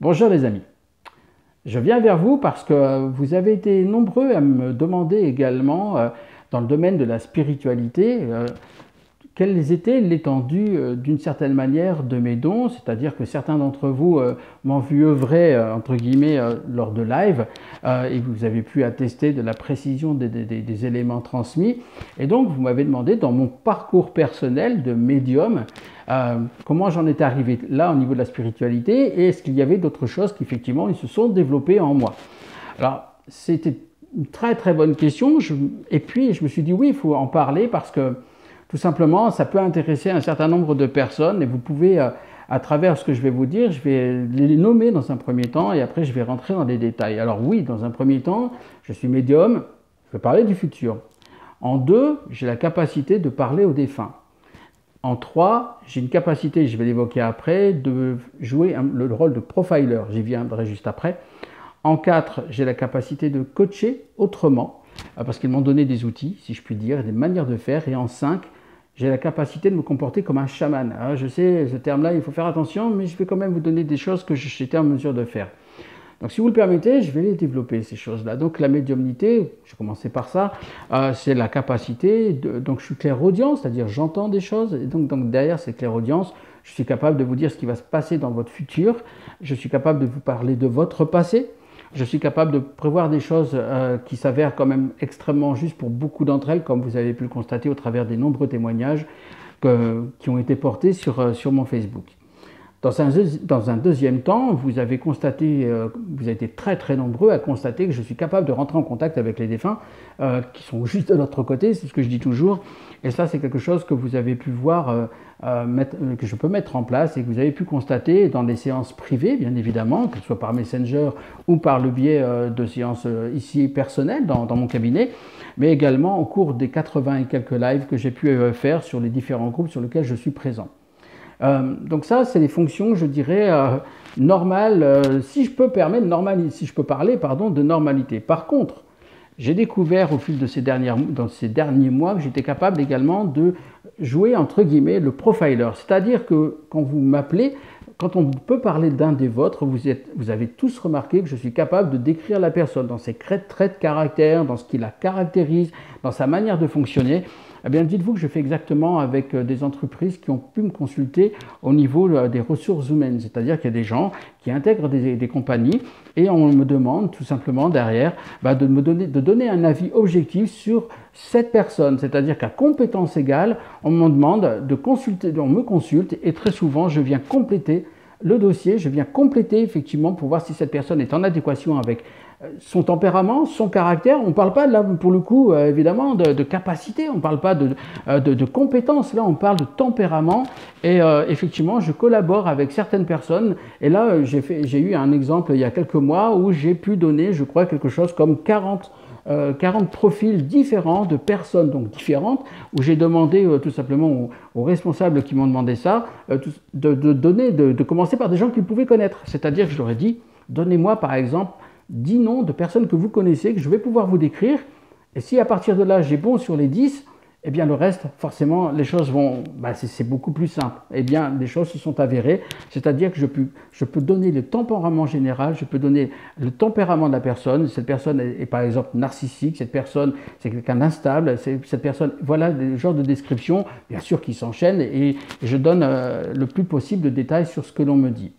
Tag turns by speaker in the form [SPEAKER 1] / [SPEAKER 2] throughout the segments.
[SPEAKER 1] Bonjour les amis, je viens vers vous parce que vous avez été nombreux à me demander également dans le domaine de la spiritualité quelle était l'étendue d'une certaine manière de mes dons, c'est-à-dire que certains d'entre vous m'ont vu œuvrer entre guillemets lors de live et vous avez pu attester de la précision des éléments transmis et donc vous m'avez demandé dans mon parcours personnel de médium comment j'en étais arrivé là au niveau de la spiritualité et est-ce qu'il y avait d'autres choses qui effectivement ils se sont développées en moi. Alors c'était une très très bonne question et puis je me suis dit oui il faut en parler parce que tout simplement, ça peut intéresser un certain nombre de personnes et vous pouvez, à travers ce que je vais vous dire, je vais les nommer dans un premier temps et après je vais rentrer dans les détails. Alors oui, dans un premier temps, je suis médium, je vais parler du futur. En deux, j'ai la capacité de parler aux défunts. En trois, j'ai une capacité, je vais l'évoquer après, de jouer le rôle de profiler, j'y viendrai juste après. En quatre, j'ai la capacité de coacher autrement, parce qu'ils m'ont donné des outils, si je puis dire, des manières de faire. Et en cinq, j'ai la capacité de me comporter comme un chaman. Alors, je sais, ce terme-là, il faut faire attention, mais je vais quand même vous donner des choses que j'étais en mesure de faire. Donc, si vous le permettez, je vais les développer, ces choses-là. Donc, la médiumnité, je vais commencer par ça, c'est la capacité, donc je suis clairaudient, c'est-à-dire j'entends des choses, et donc derrière ces clairaudiences, je suis capable de vous dire ce qui va se passer dans votre futur, je suis capable de vous parler de votre passé, je suis capable de prévoir des choses qui s'avèrent quand même extrêmement justes pour beaucoup d'entre elles, comme vous avez pu le constater au travers des nombreux témoignages qui ont été portés sur mon Facebook. Dans un deuxième temps, vous avez constaté, vous avez été très très nombreux à constater que je suis capable de rentrer en contact avec les défunts qui sont juste de l'autre côté, c'est ce que je dis toujours. Et ça, c'est quelque chose que vous avez pu voir, que je peux mettre en place et que vous avez pu constater dans des séances privées, bien évidemment, que ce soit par Messenger ou par le biais de séances ici personnelles dans mon cabinet, mais également au cours des 80 et quelques lives que j'ai pu faire sur les différents groupes sur lesquels je suis présent. Donc ça, c'est les fonctions, je dirais, normales, si je peux permettre, si je peux parler, pardon, de normalité. Par contre, j'ai découvert au fil de dans ces derniers mois que j'étais capable également de jouer, entre guillemets, le profiler. C'est-à-dire que quand vous m'appelez, quand on peut parler d'un des vôtres, vous avez tous remarqué que je suis capable de décrire la personne dans ses traits de caractère, dans ce qui la caractérise, dans sa manière de fonctionner. Eh bien, dites-vous que je fais exactement avec des entreprises qui ont pu me consulter au niveau des ressources humaines. C'est-à-dire qu'il y a des gens qui intègrent des compagnies et on me demande tout simplement derrière de donner un avis objectif sur cette personne. C'est-à-dire qu'à compétence égale, on me demande de consulter, on me consulte et très souvent, je viens compléter le dossier, je viens compléter effectivement pour voir si cette personne est en adéquation avec son tempérament, son caractère. On ne parle pas là pour le coup évidemment de capacité, on ne parle pas de compétences, là on parle de tempérament et effectivement je collabore avec certaines personnes et là j'ai eu un exemple il y a quelques mois où j'ai pu donner je crois quelque chose comme 40 profils différents de personnes donc différentes où j'ai demandé tout simplement aux responsables qui m'ont demandé ça de commencer par des gens qu'ils pouvaient connaître, c'est-à-dire que je leur ai dit donnez-moi par exemple 10 noms de personnes que vous connaissez, que je vais pouvoir vous décrire. Et si à partir de là, j'ai bon sur les 10, eh bien le reste, forcément, les choses vont... c'est beaucoup plus simple. Eh bien, les choses se sont avérées. C'est-à-dire que je peux donner le tempérament général, je peux donner le tempérament de la personne. Cette personne est par exemple narcissique, cette personne, c'est quelqu'un d'instable, cette personne... Voilà le genre de description, bien sûr, qui s'enchaînent et je donne le plus possible de détails sur ce que l'on me dit.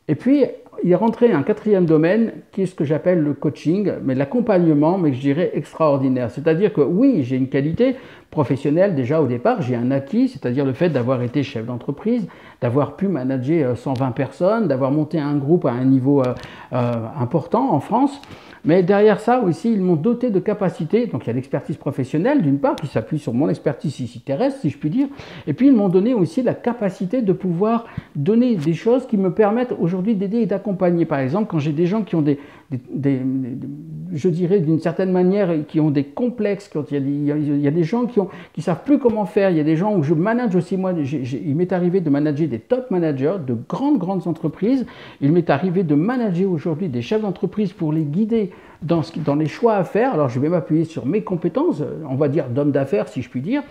[SPEAKER 1] Et puis, il est rentré un quatrième domaine qui est ce que j'appelle le coaching, mais l'accompagnement, mais je dirais extraordinaire. C'est-à-dire que oui, j'ai une qualité professionnelle déjà au départ, j'ai un acquis, c'est-à-dire le fait d'avoir été chef d'entreprise, d'avoir pu manager 120 personnes, d'avoir monté un groupe à un niveau important en France. Mais derrière ça aussi, ils m'ont doté de capacités. Donc il y a l'expertise professionnelle d'une part qui s'appuie sur mon expertise ici terrestre, si je puis dire. Et puis ils m'ont donné aussi la capacité de pouvoir donner des choses qui me permettent aujourd'hui d'aider et d'accompagner. Par exemple, quand j'ai des gens qui ont je dirais d'une certaine manière, qui ont des complexes, quand il y a des gens qui savent plus comment faire, il y a des gens où je manage aussi, moi, il m'est arrivé de manager des top managers de grandes entreprises, il m'est arrivé de manager aujourd'hui des chefs d'entreprise pour les guider dans les choix à faire. Alors je vais m'appuyer sur mes compétences, on va dire d'homme d'affaires si je puis dire,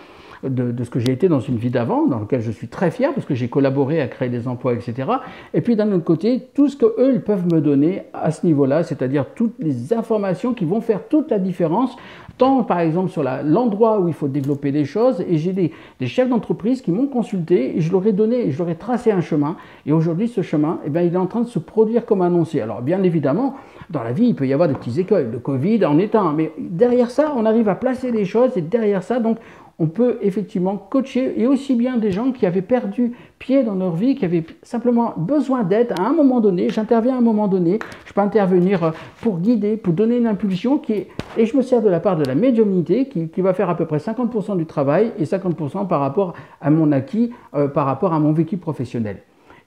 [SPEAKER 1] de ce que j'ai été dans une vie d'avant, dans lequel je suis très fier parce que j'ai collaboré à créer des emplois, etc. Et puis d'un autre côté, tout ce qu'eux, ils peuvent me donner à ce niveau-là, c'est-à-dire toutes les informations qui vont faire toute la différence, tant par exemple sur l'endroit où il faut développer des choses. Et j'ai des chefs d'entreprise qui m'ont consulté et je leur ai donné, je leur ai tracé un chemin. Et aujourd'hui, ce chemin, eh bien, il est en train de se produire comme annoncé. Alors bien évidemment, dans la vie, il peut y avoir des petits écueils. Le Covid en est un. Mais derrière ça, on arrive à placer les choses et derrière ça, donc, on peut effectivement coacher, et aussi bien des gens qui avaient perdu pied dans leur vie, qui avaient simplement besoin d'aide à un moment donné. J'interviens à un moment donné, je peux intervenir pour guider, pour donner une impulsion, et je me sers de la part de la médiumnité qui va faire à peu près 50% du travail et 50% par rapport à mon acquis, par rapport à mon vécu professionnel.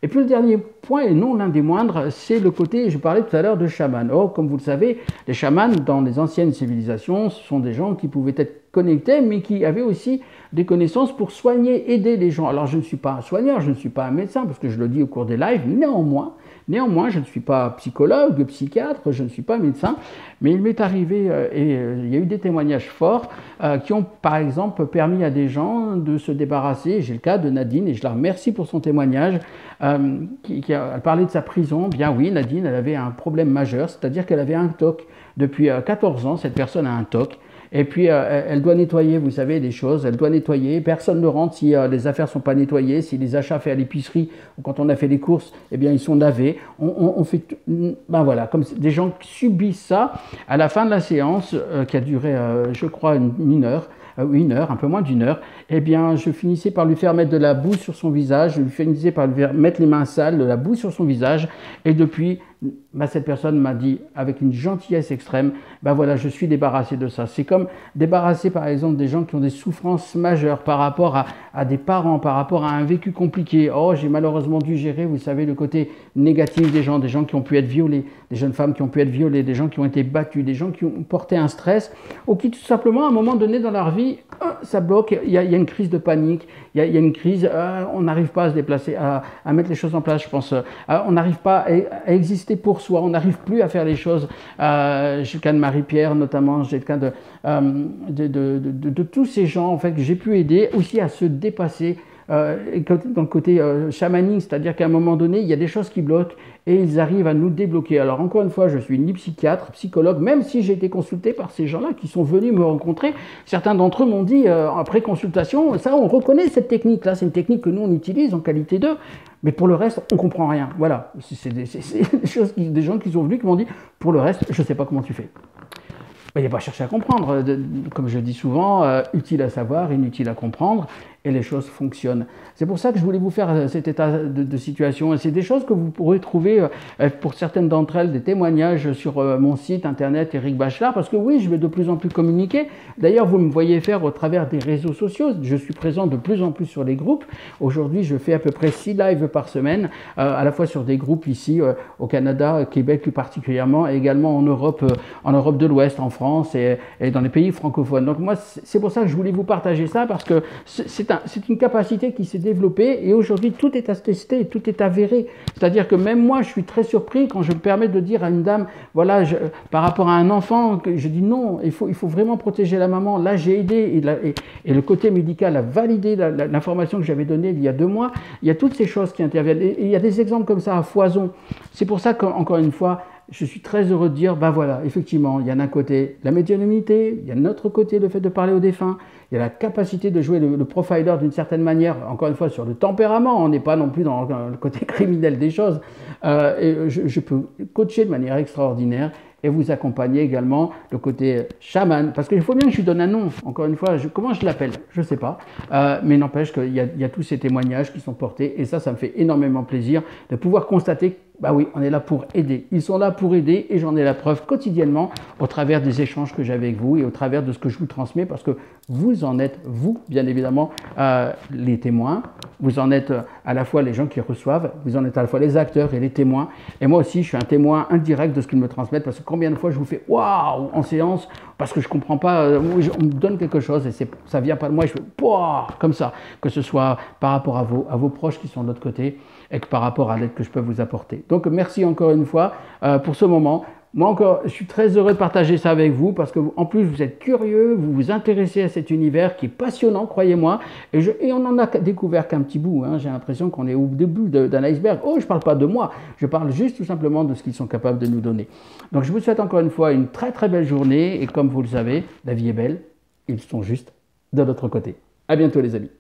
[SPEAKER 1] Et puis le dernier point, et non l'un des moindres, c'est le côté, je parlais tout à l'heure de chaman. Or, comme vous le savez, les chamans dans les anciennes civilisations, ce sont des gens qui pouvaient être connectés, mais qui avaient aussi des connaissances pour soigner, aider les gens. Alors je ne suis pas un soigneur, je ne suis pas un médecin, parce que je le dis au cours des lives, néanmoins, je ne suis pas psychologue, psychiatre, je ne suis pas médecin, mais il m'est arrivé, il y a eu des témoignages forts qui ont par exemple permis à des gens de se débarrasser. J'ai le cas de Nadine, et je la remercie pour son témoignage, qui a parlé de sa prison. Bien oui, Nadine, elle avait un problème majeur, c'est-à-dire qu'elle avait un TOC. Depuis 14 ans, cette personne a un TOC. Et puis, elle doit nettoyer, vous savez, des choses, elle doit nettoyer. Personne ne rentre si les affaires ne sont pas nettoyées, si les achats faits à l'épicerie, ou quand on a fait les courses, eh bien, ils sont lavés. On fait, ben voilà, comme des gens qui subissent ça. À la fin de la séance, qui a duré, je crois, une heure, un peu moins d'une heure, eh bien, je finissais par lui faire mettre de la boue sur son visage, je lui finissais par lui faire mettre les mains sales, de la boue sur son visage, et depuis, cette personne m'a dit, avec une gentillesse extrême, ben voilà, je suis débarrassé de ça. C'est comme débarrasser, par exemple, des gens qui ont des souffrances majeures par rapport à des parents, par rapport à un vécu compliqué. Oh, j'ai malheureusement dû gérer, vous savez, le côté négatif des gens qui ont pu être violés, des jeunes femmes qui ont pu être violées, des gens qui ont été battus, des gens qui ont porté un stress, ou qui tout simplement, à un moment donné dans leur vie, ça bloque, il y a une crise de panique, il y a une crise, on n'arrive pas à se déplacer, à mettre les choses en place, je pense. On n'arrive pas à exister pour soi, on n'arrive plus à faire les choses. J'ai le cas de Marie-Pierre notamment, j'ai le cas de tous ces gens en fait, que j'ai pu aider aussi à se dépasser. Dans le côté chamanique, c'est-à-dire qu'à un moment donné, il y a des choses qui bloquent et ils arrivent à nous débloquer. Alors encore une fois, je suis ni psychiatre, psychologue, même si j'ai été consulté par ces gens-là qui sont venus me rencontrer. Certains d'entre eux m'ont dit, après consultation, ça on reconnaît cette technique-là, c'est une technique que nous on utilise en qualité d'eux, mais pour le reste, on ne comprend rien. Voilà, c'est des gens qui sont venus qui m'ont dit, pour le reste, je ne sais pas comment tu fais. Il n'y a pas à chercher à comprendre, comme je dis souvent, utile à savoir, inutile à comprendre, et les choses fonctionnent. C'est pour ça que je voulais vous faire cet état de situation. C'est des choses que vous pourrez trouver, pour certaines d'entre elles, des témoignages sur mon site internet Éric Bachelard, parce que oui, je vais de plus en plus communiquer. D'ailleurs, vous me voyez faire au travers des réseaux sociaux. Je suis présent de plus en plus sur les groupes. Aujourd'hui, je fais à peu près 6 lives par semaine, à la fois sur des groupes ici au Canada, Québec plus particulièrement, et également en Europe de l'Ouest, en France et dans les pays francophones. Donc moi, c'est pour ça que je voulais vous partager ça, parce que c'est une capacité qui s'est développée et aujourd'hui tout est attesté, tout est avéré. C'est-à-dire que même moi je suis très surpris quand je me permets de dire à une dame, voilà, par rapport à un enfant, que je dis non, il faut vraiment protéger la maman. Là j'ai aidé et le côté médical a validé l'information que j'avais donnée il y a 2 mois. Il y a toutes ces choses qui interviennent et il y a des exemples comme ça à foison. C'est pour ça qu'encore une fois, je suis très heureux de dire, ben voilà, effectivement, il y a d'un côté la médiumnité, il y a de l'autre côté le fait de parler aux défunts, il y a la capacité de jouer le profiler d'une certaine manière, encore une fois sur le tempérament, on n'est pas non plus dans le côté criminel des choses, et je peux coacher de manière extraordinaire et vous accompagner également le côté chaman, parce qu'il faut bien que je lui donne un nom, encore une fois, comment je l'appelle, je ne sais pas, mais n'empêche qu'il y a tous ces témoignages qui sont portés, et ça me fait énormément plaisir de pouvoir constater, bah oui, on est là pour aider, ils sont là pour aider, et j'en ai la preuve quotidiennement au travers des échanges que j'ai avec vous, et au travers de ce que je vous transmets, parce que vous en êtes, vous, bien évidemment, les témoins, vous en êtes à la fois les gens qui reçoivent, vous en êtes à la fois les acteurs et les témoins, et moi aussi je suis un témoin indirect de ce qu'ils me transmettent, parce que combien de fois je vous fais waouh en séance, parce que je ne comprends pas, on me donne quelque chose et ça ne vient pas de moi, et je fais waouh comme ça, que ce soit par rapport à vos proches qui sont de l'autre côté, et que par rapport à l'aide que je peux vous apporter. Donc merci encore une fois pour ce moment. Moi encore, je suis très heureux de partager ça avec vous parce que en plus vous êtes curieux, vous vous intéressez à cet univers qui est passionnant, croyez-moi. Et on n'en a découvert qu'un petit bout. Hein. J'ai l'impression qu'on est au début d'un iceberg. Oh, je ne parle pas de moi, je parle juste tout simplement de ce qu'ils sont capables de nous donner. Donc je vous souhaite encore une fois une très très belle journée. Et comme vous le savez, la vie est belle, ils sont juste de l'autre côté. À bientôt les amis.